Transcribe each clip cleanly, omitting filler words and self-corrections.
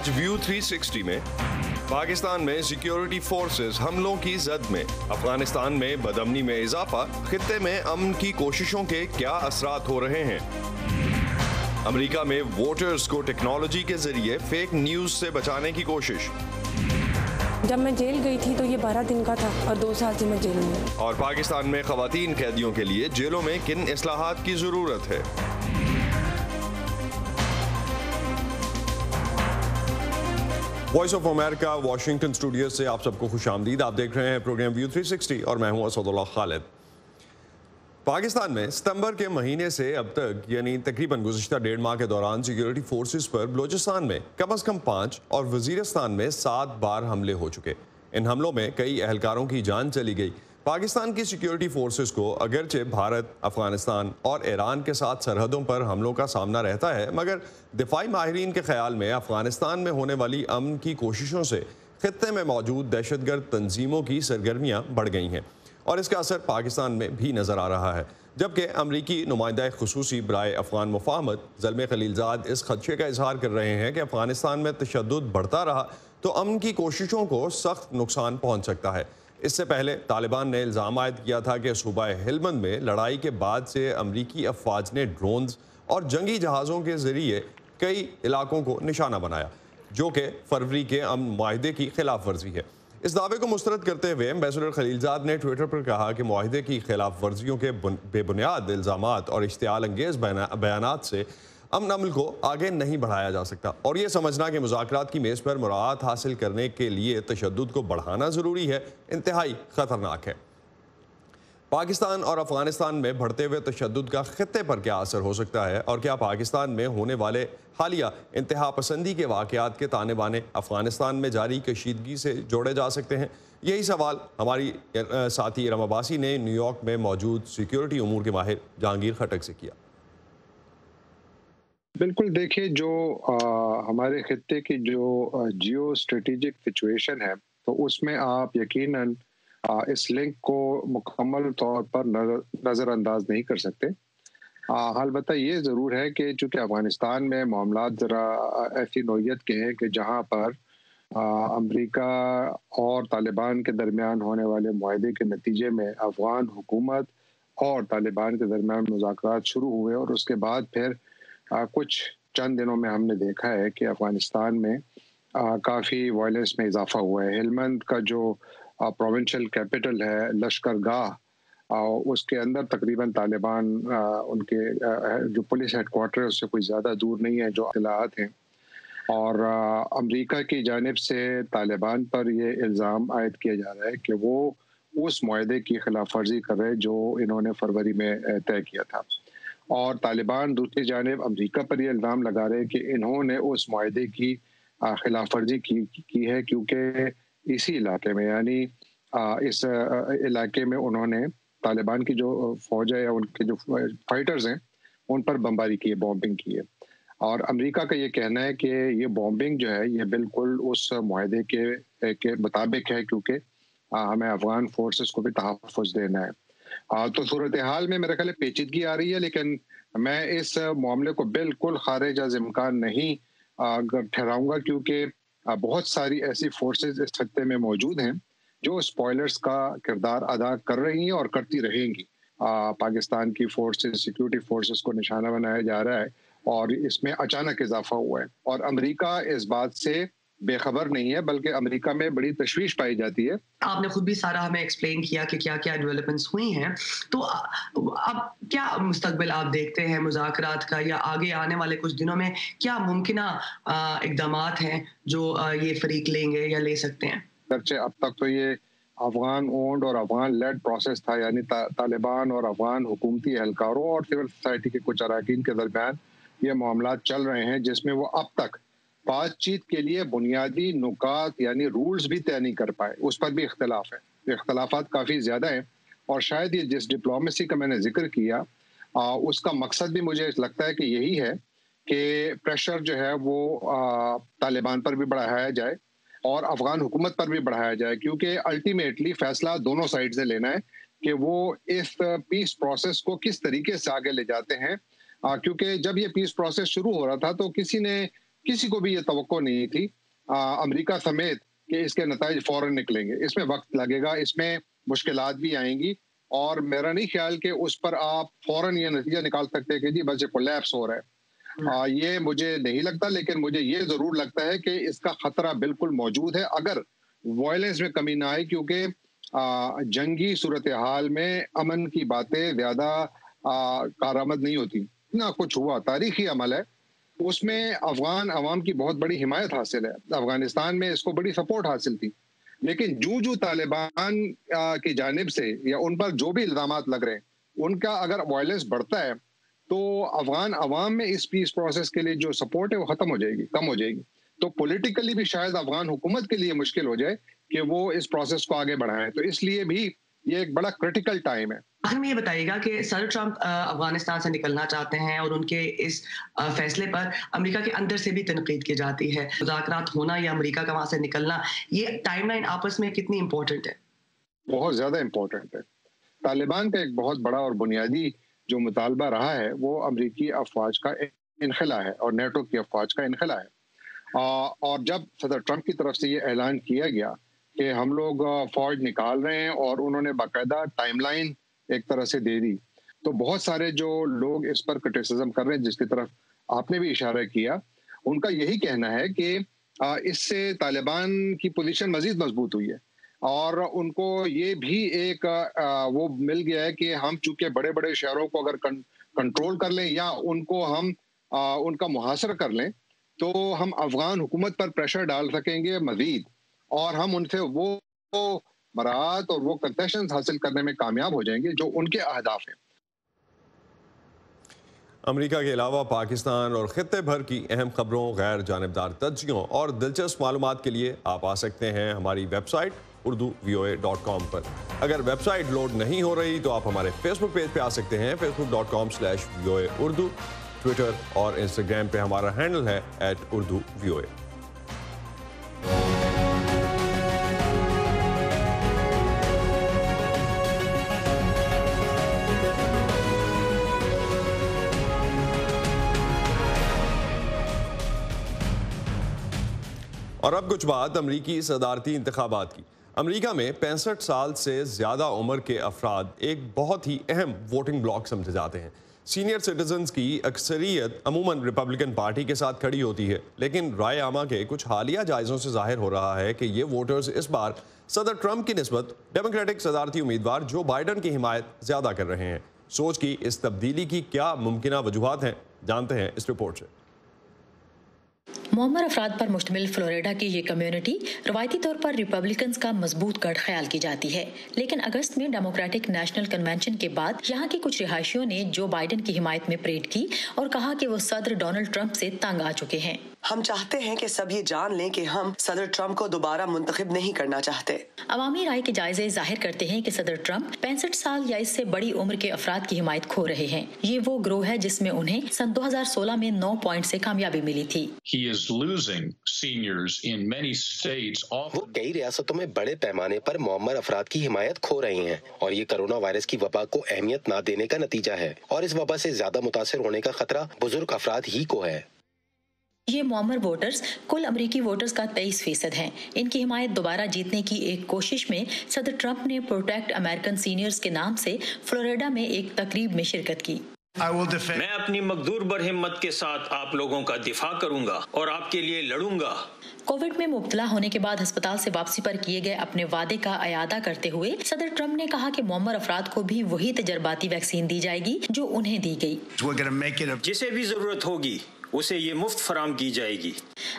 آج ویو 360 میں پاکستان میں سیکیورٹی فورسز حملوں کی زد میں، افغانستان میں بدامنی میں اضافہ، خطے میں امن کی کوششوں کے کیا اثرات ہو رہے ہیں؟ امریکہ میں ووٹرز کو ٹیکنالوجی کے ذریعے فیک نیوز سے بچانے کی کوشش۔ جب میں جیل گئی تھی تو یہ 12 دن کا تھا اور 2 سال سے میں جیل میں ہوں۔ اور پاکستان میں خواتین قیدیوں کے لیے جیلوں میں کن اصلاحات کی ضرورت ہے؟ Voice of America Washington studio سے آپ سب کو خوش آمدید۔ آپ دیکھ رہے ہیں پروگرام ویو 360 اور میں ہوں اسد اللہ خالد۔ پاکستان میں ستمبر کے مہینے سے اب تک یعنی تقریباً گزشتہ 1.5 ماہ کے دوران سیکیورٹی فورسز پر بلوچستان میں کم از کم 5 اور وزیرستان میں 7 بار حملے ہو چکے۔ ان حملوں میں کئی اہلکاروں کی جان چلی گئی۔ پاکستان کی سیکیورٹی فورسز کو اگرچہ بھارت، افغانستان اور ایران کے ساتھ سرحدوں پر حملوں کا سامنا رہتا ہے، مگر دفاعی ماہرین کے خیال میں افغانستان میں ہونے والی امن کی کوششوں سے خطے میں موجود دہشت گرد تنظیموں کی سرگرمیاں بڑھ گئی ہیں اور اس کا اثر پاکستان میں بھی نظر آ رہا ہے۔ جبکہ امریکی نمائندہ خصوصی برائے افغان مفاہمت زلمے خلیلزاد اس خدشے کا اظہار کر رہے ہیں کہ افغانستان میں تشدد بڑھتا رہا تو امن کی کوششوں کو سخت نقصان پہنچ سکتا ہے۔ اس سے پہلے طالبان نے الزام عائد کیا تھا کہ صوبہ ہلمند میں لڑائی کے بعد سے امریکی افواج نے ڈرونز اور جنگی جہازوں کے ذریعے کئی علاقوں کو نشانہ بنایا، جو کہ فروری کے امن معاہدے کی خلاف ورزی ہے۔ اس دعوے کو مسترد کرتے ہوئے ایمبیسڈر خلیلزاد نے ٹویٹر پر کہا کہ معاہدے کی خلاف ورزیوں کے بے بنیاد الزامات اور اشتعال انگیز بیانات سے امن عمل کو آگے نہیں بڑھایا جا سکتا، اور یہ سمجھنا کہ مذاکرات کی میز پر مراعات حاصل کرنے کے لیے تشدد کو بڑھانا ضروری ہے انتہائی خطرناک ہے۔ پاکستان اور افغانستان میں بڑھتے ہوئے تشدد کا خطے پر کیا اثر ہو سکتا ہے، اور کیا پاکستان میں ہونے والے حالیہ انتہا پسندی کے واقعات کے تانے بانے افغانستان میں جاری کشیدگی سے جوڑے جا سکتے ہیں؟ یہی سوال ہماری ساتھی ارم عباسی نے نیو یارک میں موجود سیکیورٹی امور کے ماہر جہانگیر خٹک سے کیا۔ بالکل، دیکھیے جو ہمارے خطے کی جو جیو اسٹریٹجک سچویشن ہے تو اس میں آپ یقیناً اس لنک کو مکمل طور پر نظر انداز نہیں کر سکتے۔ البتہ یہ ضرور ہے کہ چونکہ افغانستان میں معاملات ذرا ایسی نوعیت کے ہیں کہ جہاں پر امریکہ اور طالبان کے درمیان ہونے والے معاہدے کے نتیجے میں افغان حکومت اور طالبان کے درمیان مذاکرات شروع ہوئے، اور اس کے بعد پھر کچھ چند دنوں میں ہم نے دیکھا ہے کہ افغانستان میں کافی وائلنس میں اضافہ ہوا ہے۔ ہلمند کا جو پروونشل کیپٹل ہے لشکر گاہ، اس کے اندر تقریباً طالبان ان کے جو پولیس ہیڈ کوارٹر ہے اس سے کوئی زیادہ دور نہیں ہے جو اطلاعات ہیں، اور امریکہ کی جانب سے طالبان پر یہ الزام عائد کیا جا رہا ہے کہ وہ اس معاہدے کی خلاف ورزی کر رہے جو انہوں نے فروری میں طے کیا تھا، اور طالبان دوسری جانب امریکہ پر یہ الزام لگا رہے کہ انہوں نے اس معاہدے کی خلاف ورزی کی ہے، کیونکہ اسی علاقے میں یعنی اس علاقے میں انہوں نے طالبان کی جو فوج ہے یا ان کے جو فائٹرز ہیں ان پر بمباری کی ہے، بومبنگ کی ہے، اور امریکہ کا یہ کہنا ہے کہ یہ بومبنگ جو ہے یہ بالکل اس معاہدے کے مطابق ہے، کیونکہ ہمیں افغان فورسز کو بھی تحفظ دینا ہے۔ تو صورتحال میں میرے خیال ہے پیچیدگی آ رہی ہے، لیکن میں اس معاملے کو بالکل خارج از امکان نہیں ٹھہراؤں گا، کیونکہ بہت ساری ایسی فورسز اس خطے میں موجود ہیں جو اسپوائلرز کا کردار ادا کر رہی ہیں اور کرتی رہیں گی۔ پاکستان کی فورسز، سیکیورٹی فورسز کو نشانہ بنایا جا رہا ہے اور اس میں اچانک اضافہ ہوا ہے، اور امریکہ اس بات سے بے خبر نہیں ہے، بلکہ امریکہ میں بڑی تشویش پائی جاتی ہے۔ آپ نے خود بھی سارا ہمیں ایکسپلین کیا کہ کیا کیا ڈیولپمنٹس ہوئی ہیں، تو اب کیا مستقبل آپ دیکھتے ہیں مذاکرات کا، یا آگے آنے والے کچھ دنوں میں کیا ممکنہ اقدامات ہیں جو یہ فریق لیں گے یا لے سکتے ہیں؟ اگرچہ اب تک تو یہ افغان اونڈ اور افغان لیڈ پروسیس تھا، یعنی طالبان اور افغان حکومتی اہلکاروں اور سول سوسائٹی کے کچھ اراکین کے درمیان یہ معاملات چل رہے ہیں، جس میں وہ اب تک بات چیت کے لیے بنیادی نکات یعنی رولز بھی طے نہیں کر پائے۔ اس پر بھی اختلاف ہے، اختلافات کافی زیادہ ہیں، اور شاید یہ جس ڈپلومیسی کا میں نے ذکر کیا اس کا مقصد بھی مجھے لگتا ہے کہ یہی ہے کہ پریشر جو ہے وہ طالبان پر بھی بڑھایا جائے اور افغان حکومت پر بھی بڑھایا جائے، کیونکہ الٹیمیٹلی فیصلہ دونوں سائڈ سے لینا ہے کہ وہ اس پیس پروسیس کو کس طریقے سے آگے لے جاتے ہیں، کیونکہ جب یہ پیس پروسیس شروع ہو رہا تھا تو کسی نے किसी को भी ये तवक्को नहीं थी अमेरिका समेत कि इसके नताइज फौरन निकलेंगे। इसमें वक्त लगेगा, इसमें मुश्किलात भी आएंगी, और मेरा नहीं ख्याल कि उस पर आप फौरन ये नतीजा निकाल सकते कि जी बस ये कोलैप्स हो रहा है। ये मुझे नहीं लगता, लेकिन मुझे ये ज़रूर लगता है कि इसका ख़तरा बिल्कुल मौजूद है अगर वायलेंस में कमी ना आए, क्योंकि जंगी सूरत हाल में अमन की बातें ज़्यादा कारआमद नहीं होती। ना कुछ हुआ, तारीखी अमल है, उसमें अफगान अवाम की बहुत बड़ी हिमायत हासिल है, अफगानिस्तान में इसको बड़ी सपोर्ट हासिल थी, लेकिन जो तालिबान की जानिब से या उन पर जो भी इल्ज़ामात लग रहे हैं, उनका अगर वायलेंस बढ़ता है तो अफगान अवाम में इस पीस प्रोसेस के लिए जो सपोर्ट है वो ख़त्म हो जाएगी, कम हो जाएगी। तो पॉलिटिकली भी शायद अफगान हुकूमत के लिए मुश्किल हो जाए कि वो इस प्रोसेस को आगे बढ़ाएं। तो इसलिए भी ये एक बड़ा क्रिटिकल टाइम है। आखिर में ये बताइएगा कि सदर ट्रंप अफगानिस्तान से निकलना चाहते हैं और उनके इस फैसले पर अमेरिका के अंदर से भी तनकीद की जाती है। मुज़ाकरात होना या अमेरिका का वहाँ से निकलना, ये टाइमलाइन आपस में कितनी इंपॉर्टेंट है? बहुत ज़्यादा इंपॉर्टेंट है। तालिबान का एक बहुत बड़ा और बुनियादी जो मुतालबा रहा है वो अमरीकी अफवाज का इनखला है और नेटो की अफवाज का इनखला है। और जब सदर ट्रंप की तरफ से ये ऐलान किया गया कि हम लोग फौज निकाल रहे हैं और उन्होंने बाकायदा टाइमलाइन एक तरह से दे दी, तो बहुत सारे जो लोग इस पर क्रिटिसिज्म कर रहे हैं, जिसकी तरफ आपने भी इशारा किया, उनका यही कहना है कि इससे तालिबान की पोजीशन मजीद मजबूत हुई है और उनको ये भी एक वो मिल गया है कि हम चूंकि बड़े बड़े शहरों को अगर कंट्रोल कर लें या उनको हम उनका मुहासरा कर लें तो हम अफगान हुकूमत पर प्रेशर डाल सकेंगे मजीद, और हम उनसे वो बरात और वो कंसेशंस हासिल करने में कामयाब हो जाएंगे जो उनके अहदाफ हैं। अमेरिका के अलावा पाकिस्तान और खित्ते भर की अहम खबरों, गैर जानिबदार तज्जियों और दिलचस्प मालूमात के लिए आप आ सकते हैं हमारी वेबसाइट urduvoa.com पर। अगर वेबसाइट लोड नहीं हो रही तो आप हमारे फेसबुक पेज पे आ सकते हैं, facebook.com/voaurdu। ट्विटर और इंस्टाग्राम पे हमारा हैंडल है @urduvoa। और अब कुछ बात अमरीकी सदारती इंतखाबात की। अमरीका में 65 साल से ज़्यादा उम्र के अफराद एक बहुत ही अहम वोटिंग ब्लॉक समझे जाते हैं। सीनियर सिटीजन्स की अक्सरियत अमूमन रिपब्लिकन पार्टी के साथ खड़ी होती है, लेकिन राय आमा के कुछ हालिया जायज़ों से जाहिर हो रहा है कि ये वोटर्स इस बार सदर ट्रंप की निस्बत डेमोक्रेटिक सदारती उम्मीदवार जो बाइडन की हिमायत ज़्यादा कर रहे हैं। सोच की इस तब्दीली की क्या मुमकिन वजूहात हैं, जानते हैं इस रिपोर्ट से। मुअम्मर अफराद पर मुश्तमिल फ्लोरिडा की ये कम्युनिटी रवायती तौर पर रिपब्लिकन्स का मजबूत गढ़ ख्याल की जाती है, लेकिन अगस्त में डेमोक्रेटिक नेशनल कन्वेंशन के बाद यहाँ के कुछ रिहायशियों ने जो बाइडन की हिमायत में परेड की और कहा कि वो सदर डोनाल्ड ट्रंप से तंग आ चुके हैं। हम चाहते हैं कि सब ये जान लें कि हम सदर ट्रंप को दोबारा मुंतखब नहीं करना चाहते। अवामी राय के जायजे जाहिर करते हैं कि सदर ट्रंप 65 साल या इससे बड़ी उम्र के अफराद की हिमायत खो रहे हैं। ये वो ग्रोह है जिसमें उन्हें सन 2016 में 9 पॉइंट से कामयाबी मिली थी। वो कई रियासतों में बड़े पैमाने पर मुअम्मर अफराद की हिमायत खो रहे हैं और ये कोरोना वायरस की वबा को अहमियत न देने का नतीजा है, और इस वबा से ज्यादा मुतासिर होने का खतरा बुजुर्ग अफराद ही को है। ये मुअम्मर वोटर्स कुल अमरीकी वोटर्स का 23% हैं। इनकी हिमायत दोबारा जीतने की एक कोशिश में सदर ट्रंप ने प्रोटेक्ट अमेरिकन सीनियर्स के नाम से फ्लोरिडा में एक तकरीब में शिरकत की। मैं अपनी मकदूर बरहिम्मत के साथ आप लोगों का दिफा करूंगा और आपके लिए लड़ूंगा। कोविड में मुब्तला होने के बाद अस्पताल से वापसी पर किए गए अपने वादे का अयादा करते हुए सदर ट्रंप ने कहा कि मुअम्मर अफराद को भी वही तजर्बाती वैक्सीन दी जाएगी जो उन्हें दी गई। जिसे भी जरूरत होगी उसे ये मुफ्त फराम की जाएगी।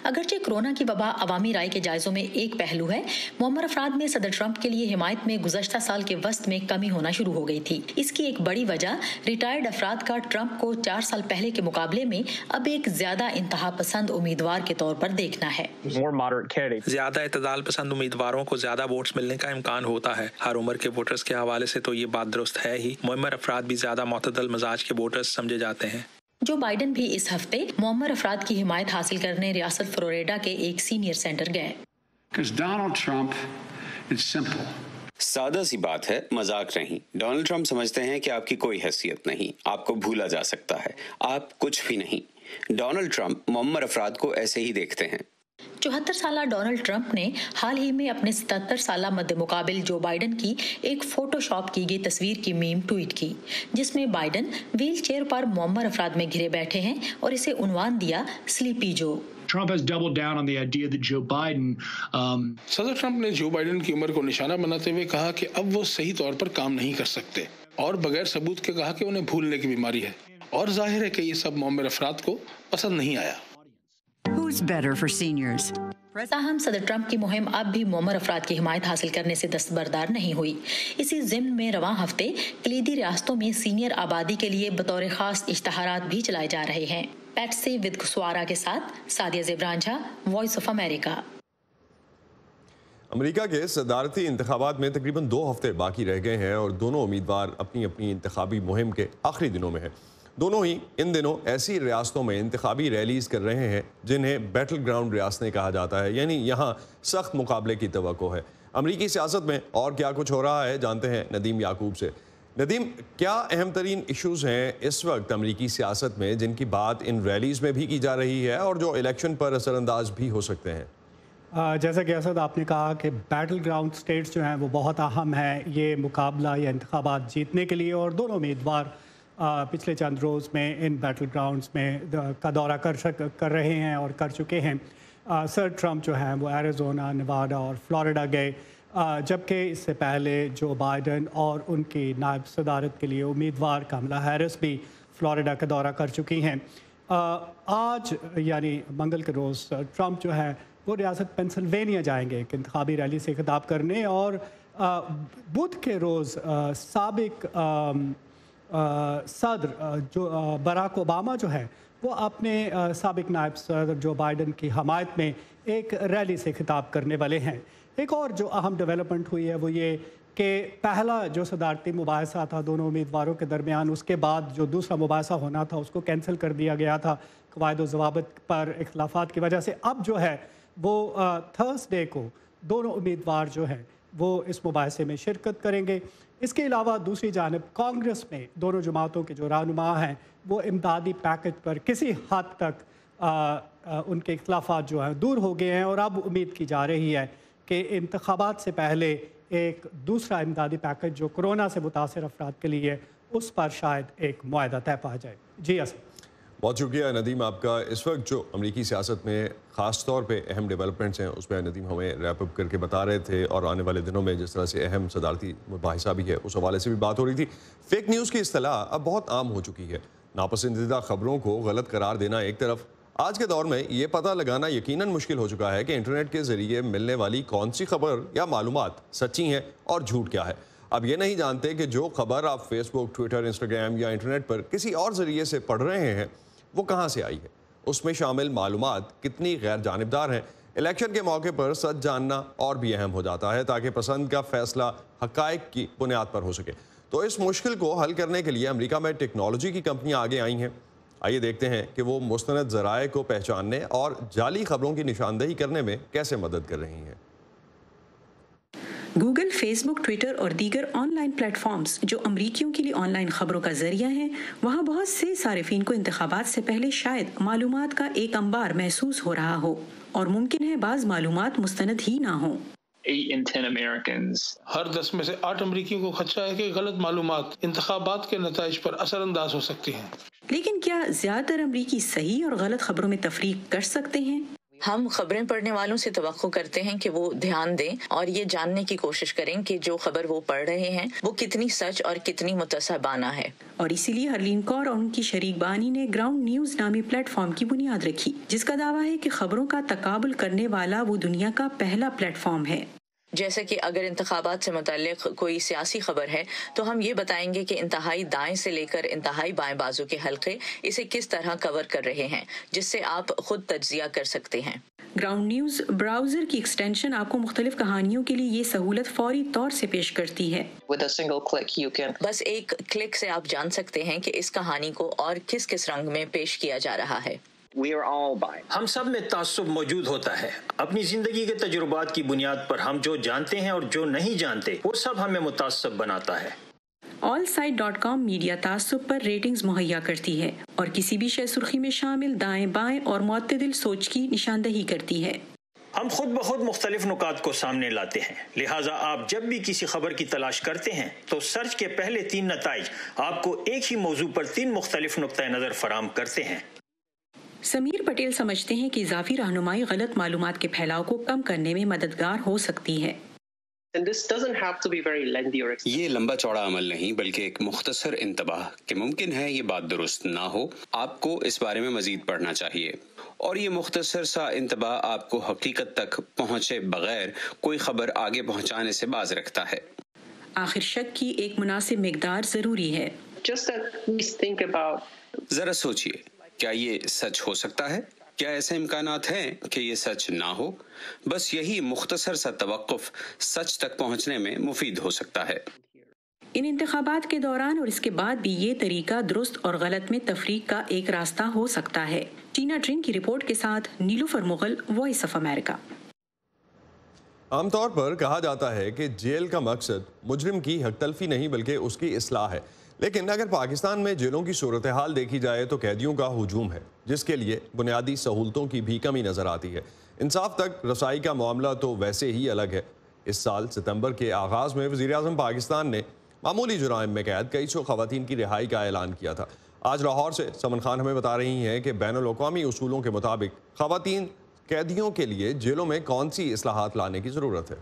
अगरचे कोरोना की वबा अवामी राय के जायजों में एक पहलू है, मुअम्मर अफराद में सदर ट्रंप के लिए हिमायत में गुज़श्ता साल के वस्त में कमी होना शुरू हो गई थी। इसकी एक बड़ी वजह रिटायर्ड अफराद का ट्रंप को 4 साल पहले के मुकाबले में अब एक ज्यादा इंतहा पसंद उम्मीदवार के तौर पर देखना है। ज्यादा इतदाल पसंद उम्मीदवारों को ज्यादा वोट्स मिलने का इम्कान होता है। हर उम्र के वोटर्स के हवाले से तो ये बात दुरुस्त है ही। मुअम्मर अफराद भी ज्यादा मुतदल मिजाज के वोटर्स समझे जाते हैं। जो बाइडन भी इस हफ्ते मुअम्मर अफराद की हिमायत हासिल करने रियासत फ्लोरिडा के एक सीनियर सेंटर गए। सादा सी बात है, मजाक नहीं। डोनाल्ड ट्रंप समझते हैं कि आपकी कोई हैसियत नहीं, आपको भूला जा सकता है, आप कुछ भी नहीं। डोनाल्ड ट्रंप मुअम्मर अफराद को ऐसे ही देखते हैं। 74 साला डोनाल्ड ट्रंप ने हाल ही में अपने 77 साला मध्य मुकाबिल जो बाइडन की एक फोटोशॉप की गई तस्वीर की मीम ट्वीट की, जिसमें बाइडन व्हील चेयर पर मुअम्मर अफराद में घिरे बैठे हैं और इसे उन्वान दिया स्लीपी जो। Trump has doubled down on the idea that Joe Biden सदर ट्रंप ने जो बाइडन की उम्र को निशाना बनाते हुए कहा कि अब वो सही तौर पर काम नहीं कर सकते और बगैर सबूत के कहा कि उन्हें भूलने की बीमारी है, और जाहिर है कि ये सब मुअम्मर अफराद को पसंद नहीं आया। Who's better for seniors? ताहम सदर ट्रंप की मुहिम अब भी मुअम्मर अफराद की हिमायत हासिल करने से दस्तबरदार नहीं हुई। इसी ज़िम्न में रवां हफ्ते कलीदी रियासतों में सीनियर आबादी के लिए बतौर खास इश्तहारात भी चलाए जा रहे हैं। पैट्सी विद कुशवारा के साथ सादिया ज़ेबरान झा, वॉइस ऑफ अमेरिका। अमेरिका के सदारती इंतखाबात में तकरीबन 2 हफ्ते बाकी रह गए हैं और दोनों उम्मीदवार अपनी अपनी इंतखाबी मुहिम के आखिरी दिनों में हैं। दोनों ही इन दिनों ऐसी रियासतों में इंतखाबी रैलीज कर रहे हैं जिन्हें बैटल ग्राउंड रियासतें कहा जाता है, यानी यहाँ सख्त मुकाबले की तवक्को है। अमरीकी सियासत में और क्या कुछ हो रहा है, जानते हैं नदीम याकूब से। नदीम, क्या अहम तरीन इशूज़ हैं इस वक्त अमरीकी सियासत में जिनकी बात इन रैलीज में भी की जा रही है और जो इलेक्शन पर असरअंदाज भी हो सकते हैं? जैसा कि असद आपने कहा कि बैटल ग्राउंड स्टेट्स जो हैं वो बहुत अहम है ये मुकाबला या इंतखाबात जीतने के लिए, और दोनों उम्मीदवार पिछले चंद रोज़ में इन बैटल ग्राउंड्स में का दौरा कर रहे हैं और कर चुके हैं। सर ट्रंप जो हैं वो एरिज़ोना, नेवाडा और फ्लोरिडा गए, जबकि इससे पहले जो बाइडन और उनकी नायब सदारत के लिए उम्मीदवार कमला हैरिस भी फ्लोरिडा का दौरा कर चुकी हैं। आज यानी मंगल के रोज़ ट्रंप जो है वो रियासत पेंसिल्वेनिया जाएंगे एक इंतखाबी रैली से खिताब करने, और बुध के रोज़ साबिक सदर जो बराक ओबामा जो है वो अपने साबिक नायब सदर जो बाइडन की हमायत में एक रैली से खिताब करने वाले हैं। एक और जो अहम डेवलपमेंट हुई है वो ये कि पहला जो सदारती मुबाहिसा था दोनों उम्मीदवारों के दरमियान, उसके बाद जो दूसरा मुबाहिसा होना था उसको कैंसिल कर दिया गया था कवायद व ज़वाबित पर इख्तिलाफ़ात की वजह से। अब जो है वो थर्सडे को दोनों उम्मीदवार जो हैं वो इस मुबाहिसे में शिरकत करेंगे। इसके अलावा दूसरी जानिब कांग्रेस में दोनों जमातों के जो रहनुमा हैं वो इमदादी पैकेज पर किसी हद तक उनके इख्तिलाफ़ात जो हैं दूर हो गए हैं, और अब उम्मीद की जा रही है कि इंतखाबात से पहले एक दूसरा इमदादी पैकेज जो कोरोना से मुतासर अफराद के लिए उस पर शायद एक मुआहदा तय पा जाए। जी असद, बहुत शुक्रिया नदीम आपका। इस वक्त जो अमरीकी सियासत में ख़ास तौर पे अहम डेवलपमेंट्स हैं उसमें नदीम हमें रैप अप करके बता रहे थे, और आने वाले दिनों में जिस तरह से अहम सदारती मुबाहिसा भी है उस हवाले से भी बात हो रही थी। फेक न्यूज़ की इस्तिलाह अब बहुत आम हो चुकी है। नापसंदीदा खबरों को गलत करार देना एक तरफ, आज के दौर में ये पता लगाना यकीनन मुश्किल हो चुका है कि इंटरनेट के ज़रिए मिलने वाली कौन सी खबर या मालूमात सच्ची हैं और झूठ क्या है। अब ये नहीं जानते कि जो खबर आप फेसबुक, ट्विटर, इंस्टाग्राम या इंटरनेट पर किसी और ज़रिए से पढ़ रहे हैं वो कहाँ से आई है, उसमें शामिल मालूमात कितनी गैर जानिबदार हैं। इलेक्शन के मौके पर सच जानना और भी अहम हो जाता है ताकि पसंद का फैसला हक़ाइक़ की बुनियाद पर हो सके। तो इस मुश्किल को हल करने के लिए अमेरिका में टेक्नोलॉजी की कंपनियां आगे आई हैं। आइए देखते हैं कि वो मुस्तनद ज़राए को पहचानने और जाली खबरों की निशानदेही करने में कैसे मदद कर रही हैं। गूगल, फेसबुक, ट्विटर और दीगर ऑनलाइन प्लेटफॉर्म्स जो अमरीकियों के लिए ऑनलाइन खबरों का जरिया हैं, वहाँ बहुत से सारिफीन को इंतखाबात से पहले शायद मालूमात का एक अंबार महसूस हो रहा हो, और मुमकिन है बाज़ मालूमात मुस्तनद ही ना हो। 8 in 10 Americans, हर 10 में से 8 अमरीकियों को खदशा है कि गलत मालूमात इंतखाबात के नताइज पर असरअंदाज हो सकती हैं। लेकिन क्या ज़्यादातर अमरीकी सही और गलत खबरों में तफरीक कर सकते हैं? हम खबरें पढ़ने वालों से तवक्को करते हैं कि वो ध्यान दें और ये जानने की कोशिश करें कि जो खबर वो पढ़ रहे हैं वो कितनी सच और कितनी मुतसबाना है। और इसीलिए हरलीन कौर और उनकी शरीक बानी ने ग्राउंड न्यूज़ नामी प्लेटफॉर्म की बुनियाद रखी, जिसका दावा है कि खबरों का तकाबुल करने वाला वो दुनिया का पहला प्लेटफॉर्म है। जैसे कि अगर इंतखाबात से मुताल्लिक कोई सियासी खबर है तो हम ये बताएंगे कि इंतहाई दाएं से लेकर इंतहाई बाएं बाजू के हल्के इसे किस तरह कवर कर रहे हैं, जिससे आप खुद तज्जिया कर सकते हैं। ग्राउंड न्यूज़ ब्राउज़र की एक्सटेंशन आपको मुख्तलिफ कहानियों के लिए ये सहूलत फौरी तौर से पेश करती है। बस एक क्लिक से आप जान सकते हैं कि इस कहानी को और किस किस रंग में पेश किया जा रहा है। हम सब में तासुब मौजूद होता है। अपनी जिंदगी के तजुर्बात की बुनियाद पर हम जो जानते हैं और जो नहीं जानते वो सब हमें मुतासब बनाता है। allside.com मीडिया तासुब पर रेटिंग्स मुहैया करती है और किसी भी शय सुर्खी में शामिल दाएं बाएं और मुअत्तदिल सोच की निशानदही करती है। हम खुद ब खुद मुख्तलिफ नुकात को सामने लाते हैं, लिहाजा आप जब भी किसी खबर की तलाश करते हैं तो सर्च के पहले 3 नताइज आपको एक ही मौजू पर 3 मुख्तलिफ नुक्ता नज़र फराम करते हैं। समीर पटेल समझते हैं कि इजाफी रहनुमाई गलत मालूमात के फैलाव को कम करने में मददगार हो सकती है। ये लंबा चौड़ा अमल नहीं बल्कि एक मुख्तसर इंतबाह कि मुमकिन है ये बात दुरुस्त ना हो, आपको इस बारे में मजीद पढ़ना चाहिए, और ये मुख्तसर सा इंतबाह आपको हकीकत तक पहुँचे बगैर कोई खबर आगे पहुँचाने से बाज रखता है। आखिर शक की एक मुनासिब मिकदार जरूरी है। जरा सोचिए, क्या ये सच हो सकता है? क्या ऐसे इम्कानात हैं कि ये सच ना हो? बस यही मुख्तसर सा तवक्कुफ सच तक पहुंचने में मुफीद हो सकता है। इन इंतखाबात के दौरान और इसके बाद भी ये तरीका दुरुस्त और गलत में तफरीक का एक रास्ता हो सकता है। टीना ट्रिन की रिपोर्ट के साथ Nilufar Mughal, voice of America. आमतौर पर कहा जाता है कि जेल का मकसद मुजरिम की हक तलफी नहीं बल्कि उसकी इस्लाह है, लेकिन अगर पाकिस्तान में जेलों की सूरत हाल देखी जाए तो कैदियों का हुजूम है, जिसके लिए बुनियादी सहूलतों की भी कमी नज़र आती है। इंसाफ तक रसाई का मामला तो वैसे ही अलग है। इस साल सितंबर के आगाज़ में वज़ीर-ए-आज़म पाकिस्तान ने मामूली जुराइम में कैद कई सौ ख़वातीन की रिहाई का ऐलान किया था। आज लाहौर से समन खान हमें बता रही हैं कि बैनुल-अक़वामी उसूलों के मुताबिक ख़वातीन कैदियों के लिए जेलों में कौन सी इस्लाहात लाने की ज़रूरत है।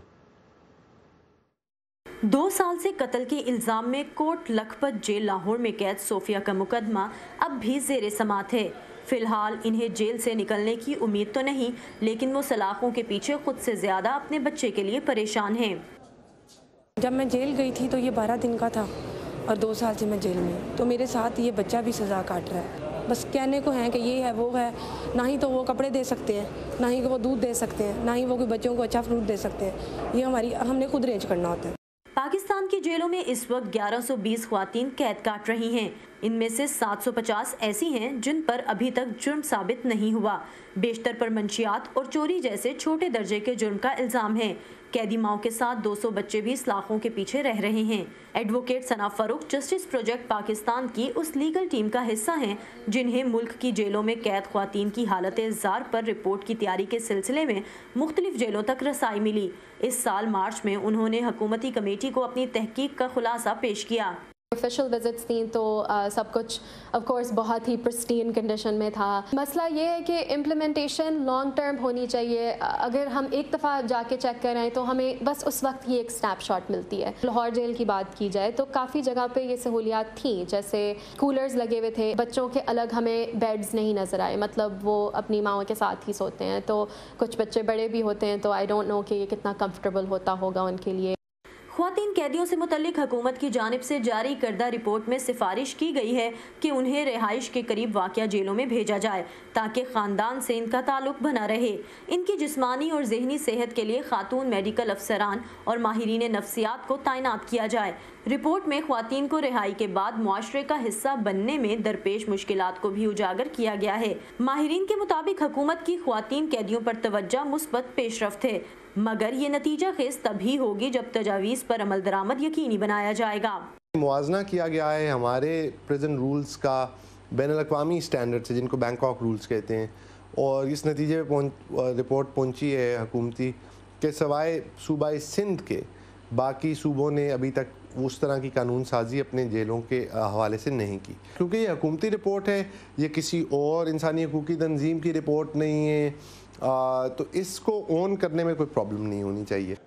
2 साल से कत्ल के इल्ज़ाम में कोट लखपत जेल लाहौर में कैद सोफिया का मुकदमा अब भी ज़ेरे समात है। फिलहाल इन्हें जेल से निकलने की उम्मीद तो नहीं, लेकिन वो सलाखों के पीछे खुद से ज़्यादा अपने बच्चे के लिए परेशान हैं। जब मैं जेल गई थी तो ये 12 दिन का था और 2 साल से मैं जेल में, तो मेरे साथ ये बच्चा भी सज़ा काट रहा है। बस कहने को है कि ये है वो है, ना ही तो वो कपड़े दे सकते हैं, ना ही वो दूध दे सकते हैं, ना ही वो कोई बच्चों को अच्छा फ्रूट दे सकते हैं। ये हमने खुद अरेंज करना होता है। पाकिस्तान की जेलों में इस वक्त 1120 ख्वातीन कैद काट रही हैं। इनमें से 750 ऐसी हैं जिन पर अभी तक जुर्म साबित नहीं हुआ। बेशतर पर मंशियात और चोरी जैसे छोटे दर्जे के जुर्म का इल्ज़ाम है। कैदी माओं के साथ 200 बच्चे भी सलाखों के पीछे रह रहे हैं। एडवोकेट सना फरूक जस्टिस प्रोजेक्ट पाकिस्तान की उस लीगल टीम का हिस्सा हैं जिन्हें मुल्क की जेलों में कैद ख्वातीन की हालत ज़ार पर रिपोर्ट की तैयारी के सिलसिले में मुख्तलिफ जेलों तक रसाई मिली। इस साल मार्च में उन्होंने हुकूमती कमेटी को अपनी तहकीक का खुलासा पेश किया। ऑफिशियल विजिट्स थी तो सब कुछ ऑफ कोर्स बहुत ही प्रिस्टीन कंडीशन में था। मसला ये है कि इम्प्लीमेंटेशन लॉन्ग टर्म होनी चाहिए। अगर हम एक दफ़ा जाके चेक कर रहे हैं तो हमें बस उस वक्त ही एक स्नैपशॉट मिलती है। लाहौर जेल की बात की जाए तो काफ़ी जगह पे ये सहूलियात थी, जैसे कूलर्स लगे हुए थे, बच्चों के अलग हमें बेड्स नहीं नज़र आए, मतलब वो अपनी माओं के साथ ही सोते हैं। तो कुछ बच्चे बड़े भी होते हैं, तो आई डोंट नो कि ये कितना कंफर्टेबल होता होगा उनके लिए। ख्वातीन कैदियों से मुतल्लिक हुकूमत की जानिब से जारी करदा रिपोर्ट में सिफारिश की गई है कि उन्हें रिहाइश के करीब वाक़या जेलों में भेजा जाए ताकि ख़ानदान से इनका ताल्लुक बना रहे। इनकी जिस्मानी और ज़हनी सेहत के लिए खातून मेडिकल अफसरान और माहिरीन नफ्सियात को तैनात किया जाए। रिपोर्ट में ख्वातीन को रिहाई के बाद मुआशरे का हिस्सा बनने में दरपेश मुश्किलात को भी उजागर किया गया है। माहिरीन के मुताबिक हुकूमत की ख्वातीन कैदियों पर तवज्जो मुस्बत पेशरफ्त है, मगर ये नतीजा खेज तभी होगी जब तजावीज़ पर अमल दरामद यकीनी बनाया जाएगा। मुआजना किया गया है हमारे प्रिजन रूल्स का बैनुल-अक़वामी स्टैंडर्ड से, जिनको बैंकॉक रूल्स कहते हैं, और इस नतीजे पे रिपोर्ट पहुंची है हुकूमती के सवाए सूबाई सिंध के बाकी सूबों ने अभी तक उस तरह की कानून साजी अपने जेलों के हवाले से नहीं की, क्योंकि ये हुकूमती रिपोर्ट है, ये किसी और इंसानी हकूक़ी तंजीम की रिपोर्ट नहीं है। तो इसको ऑन करने में कोई प्रॉब्लम नहीं होनी चाहिए।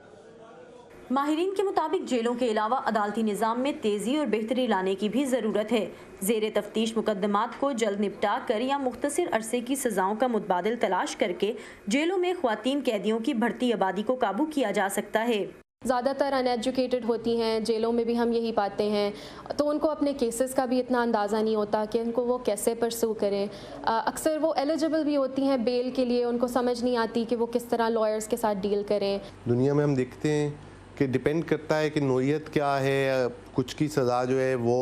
माहिरीन के मुताबिक जेलों के अलावा अदालती निज़ाम में तेज़ी और बेहतरी लाने की भी ज़रूरत है। ज़ेरे तफ्तीश मुकदमात को जल्द निपटा कर या मुख्तसर अरसे की सज़ाओं का मुतबादिल तलाश करके जेलों में ख्वातीन कैदियों की बढ़ती आबादी को काबू किया जा सकता है। ज़्यादातर अनएजुकेटेड होती हैं, जेलों में भी हम यही पाते हैं, तो उनको अपने केसेस का भी इतना अंदाज़ा नहीं होता कि उनको वो कैसे परसू करें। अक्सर वो एलिजिबल भी होती हैं बेल के लिए, उनको समझ नहीं आती कि वो किस तरह लॉयर्स के साथ डील करें। दुनिया में हम देखते हैं कि डिपेंड करता है कि नोयत क्या है। कुछ की सज़ा जो है वो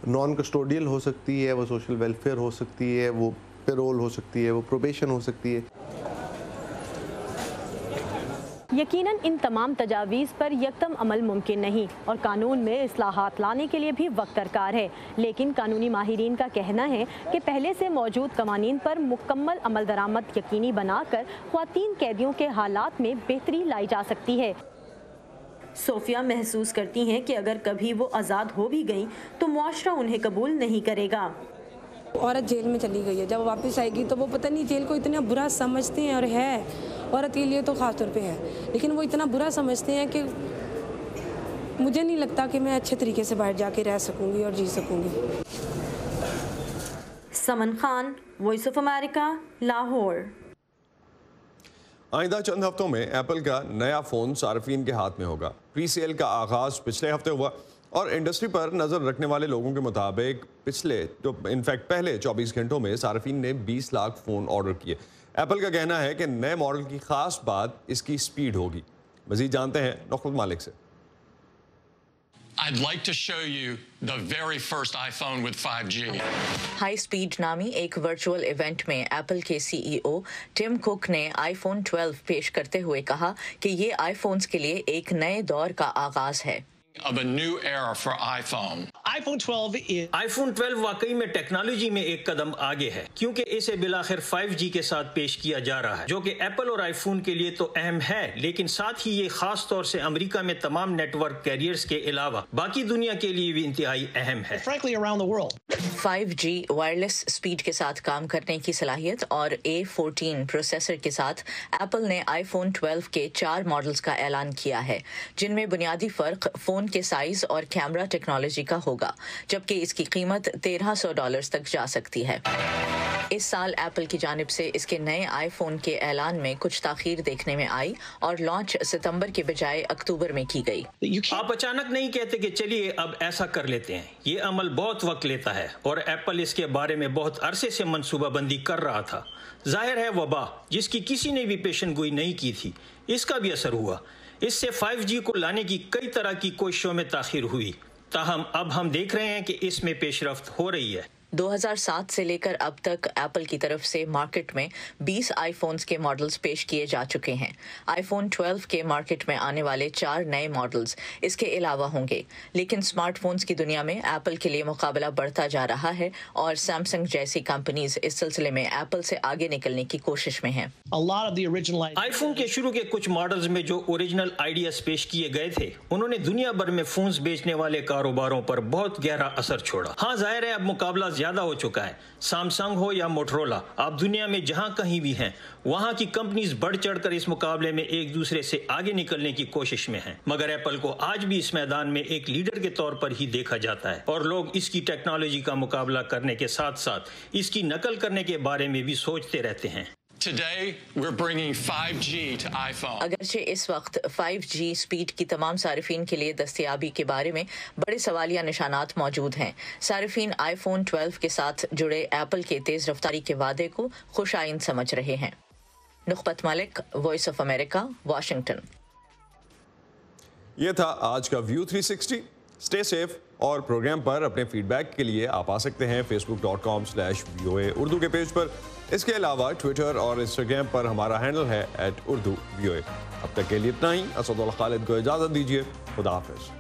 नॉन कस्टोडियल हो सकती है, वो सोशल वेलफेयर हो सकती है, वो पेरोल हो सकती है, वो प्रोबेशन हो सकती है। یقیناً ان تمام تجاویز پر یکدم عمل ممکن نہیں اور قانون میں اصلاحات لانے کے لیے بھی وقت درکار ہے، لیکن قانونی ماہرین کا کہنا ہے کہ پہلے سے موجود قوانین پر مکمل عمل درآمد یقینی بنا کر خواتین قیدیوں کے حالات میں بہتری لائی جا سکتی ہے۔ صوفیہ محسوس کرتی ہیں کہ اگر کبھی وہ آزاد ہو بھی گئیں تو معاشرہ انہیں قبول نہیں کرے گا۔ عورت جیل میں چلی گئی ہے، جب واپس آئے گی تو وہ پتہ نہیں جیل کو اتنا برا سمجھتے ہیں، اور ہے عورت کے لیے تو خاص طور پہ ہے، لیکن وہ اتنا برا سمجھتے ہیں کہ مجھے نہیں لگتا کہ میں اچھے طریقے سے باہر جا کے رہ سکوں گی اور جی سکوں گی۔ Suman Khan, voice of America, Lahore. آئندہ چند ہفتوں میں ایپل کا نیا فون صارفین کے ہاتھ میں ہوگا۔ پری سیل کا آغاز پچھلے ہفتے ہوا اور انڈسٹری پر نظر رکھنے والے لوگوں کے مطابق پہلے 24 گھنٹوں میں صارفین نے 20 لاکھ فون آرڈر کیے۔ ایپل کا کہنا ہے کہ نئے ماڈل کی خاص بات اس کی سپیڈ ہوگی۔ مزید جانتے ہیں نخبت مالک سے۔ I'd like to show you the very first iPhone with 5G. High speed نامی ایک ورچوئل ایونٹ میں ایپل کے سی ای او ٹم کوک نے آئی فون 12 پیش کرتے ہوئے کہا کہ یہ آئی فونز کے لیے ایک نئے دور کا آغاز ہے۔ Of a new era for iPhone. iPhone 12 واقعی میں ٹیکنالوجی میں ایک قدم آگے ہے، کیونکہ اسے بالآخر 5G کے ساتھ پیش کیا جا رہا ہے، جو کہ ایپل اور آئی فون کے لیے تو اہم ہے، لیکن ساتھ ہی یہ خاص طور سے امریکہ میں تمام نیٹ ورک کیریئرز کے علاوہ باقی دنیا کے لیے بھی انتہائی اہم ہے۔ 5G وائرلیس سپیڈ کے ساتھ کام کرنے کی صلاحیت اور A14 پروسیسر کے ساتھ ایپل نے آئی فون 12 کے 4 ماڈلز کا اعلان کیا ہے، جن میں بنیادی فرق فون کے سائز اور کیمرہ ٹیکنالوجی کا ہوگا، جبکہ اس کی قیمت $1300 تک جا سکتی ہے۔ اس سال ایپل کی جانب سے اس کے نئے آئی فون کے اعلان میں کچھ تاخیر دیکھنے میں آئی اور لانچ ستمبر کے بجائے اکتوبر میں کی گئی۔ آپ اچانک نہیں کہتے کہ چلیے اب ایسا کر لیتے ہیں، یہ عمل بہت وقت لیتا ہے اور ایپل اس کے بارے میں بہت عرصے سے منصوبہ بندی کر رہا تھا۔ ظاہر ہے وبا، جس کی کسی نے بھی پیشن گوئی نہیں کی تھی، اس کا بھی اثر ہوا۔ اس سے 5G کو لانے کی کئی طرح کی کوششوں میں تاخیر ہوئی، تاہم اب ہم دیکھ رہے ہیں کہ اس میں پیش رفت ہو رہی ہے۔ 2007 سے لے کر اب تک ایپل کی طرف سے مارکیٹ میں 20 آئی فونز کے ماڈلز پیش کیے جا چکے ہیں۔ آئی فون 12 کے مارکیٹ میں آنے والے 4 نئے ماڈلز اس کے علاوہ ہوں گے، لیکن اسمارٹ فونز کی دنیا میں ایپل کے لیے مقابلہ بڑھتا جا رہا ہے اور سیمسنگ جیسی کمپنیز اس سلسلے میں ایپل سے آگے نکلنے کی کوشش میں ہیں۔ آئی فون کے شروع کے کچھ ماڈلز میں جو اوریجنل آئیڈیاز پیش کیے گئے تھے، انہوں نے دنیا بھر میں فونز بیچنے والے کاروباروں پر بہت گہرا اثر چھوڑا۔ ہاں ظاہر ہے اب مقابلہ زیادہ ہو چکا ہے، سامسنگ ہو یا موٹرولا، آپ دنیا میں جہاں کہیں بھی ہیں وہاں کی کمپنیز بڑھ چڑھ کر اس مقابلے میں ایک دوسرے سے آگے نکلنے کی کوشش میں ہیں، مگر ایپل کو آج بھی اس میدان میں ایک لیڈر کے طور پر ہی دیکھا جاتا ہے اور لوگ اس کی ٹیکنالوجی کا مقابلہ کرنے کے ساتھ ساتھ اس کی نقل کرنے کے بارے میں بھی سوچتے رہتے ہیں۔ Today, we're bringing 5G to iPhone. اگرچہ اس وقت 5G سپیڈ کی تمام صارفین کے لیے دستیابی کے بارے میں بڑے سوالیہ نشانات موجود ہیں، صارفین آئی فون 12 کے ساتھ جڑے ایپل کے تیز رفتاری کے وعدے کو خوش آئند سمجھ رہے ہیں۔ نخبت مالک، وائس آف امریکہ، واشنگٹن۔ یہ تھا آج کا ویو 360۔ اسٹے سیف اور پروگرام پر اپنے فیڈ بیک کے لیے آپ آ سکتے ہیں facebook.com/VOA اردو کے پیج پر۔ اس کے علاوہ ٹویٹر اور انسٹاگرام پر ہمارا ہینڈل ہے @urduvoa۔ اب تک کے لیے اتنا ہی۔ اسد اللہ خالد کو اجازت دیجیے، خدا حافظ۔